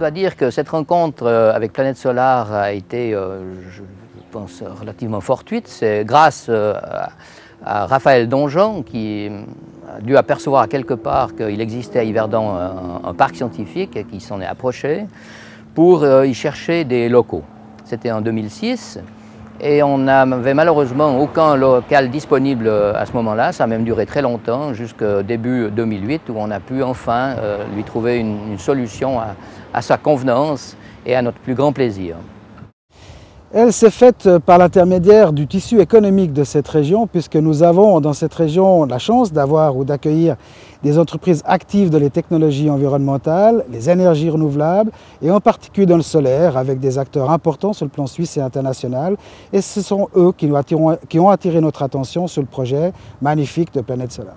dois dire que cette rencontre avec Planète Solar a été, je pense, relativement fortuite. C'est grâce à Raphaël Donjon qui a dû apercevoir quelque part qu'il existait à Yverdon un parc scientifique et qui s'en est approché pour y chercher des locaux. C'était en 2006 et on n'avait malheureusement aucun local disponible à ce moment-là. Ça a même duré très longtemps, jusqu'au début 2008 où on a pu enfin lui trouver une solution à sa convenance et à notre plus grand plaisir. Elle s'est faite par l'intermédiaire du tissu économique de cette région, puisque nous avons dans cette région la chance d'avoir ou d'accueillir des entreprises actives dans les technologies environnementales, les énergies renouvelables et en particulier dans le solaire, avec des acteurs importants sur le plan suisse et international. Et ce sont eux qui ont attiré notre attention sur le projet magnifique de Planète Solar.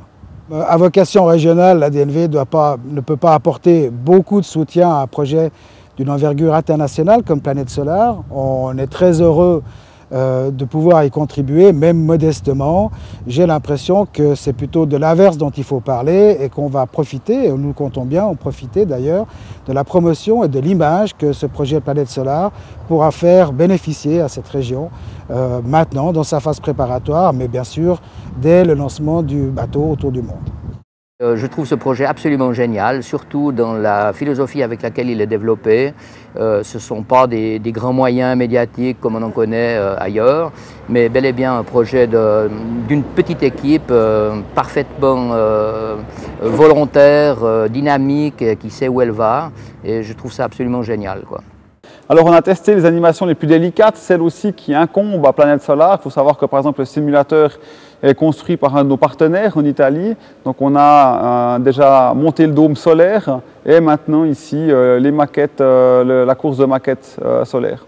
À vocation régionale, la DNV ne peut pas apporter beaucoup de soutien à un projet d'une envergure internationale comme Planète Solar. On est très heureux de pouvoir y contribuer, même modestement. J'ai l'impression que c'est plutôt de l'inverse dont il faut parler et qu'on va profiter, et nous comptons bien en profiter d'ailleurs, de la promotion et de l'image que ce projet Planète Solar pourra faire bénéficier à cette région maintenant dans sa phase préparatoire, mais bien sûr dès le lancement du bateau autour du monde. Je trouve ce projet absolument génial, surtout dans la philosophie avec laquelle il est développé. Ce ne sont pas des grands moyens médiatiques comme on en connaît ailleurs, mais bel et bien un projet d'une petite équipe parfaitement volontaire, dynamique, qui sait où elle va. Et je trouve ça absolument génial, quoi. Alors on a testé les animations les plus délicates, celles aussi qui incombent à Planète Solar. Il faut savoir que par exemple le simulateur est construit par un de nos partenaires en Italie. Donc on a déjà monté le dôme solaire et maintenant ici les maquettes, la course de maquettes solaires.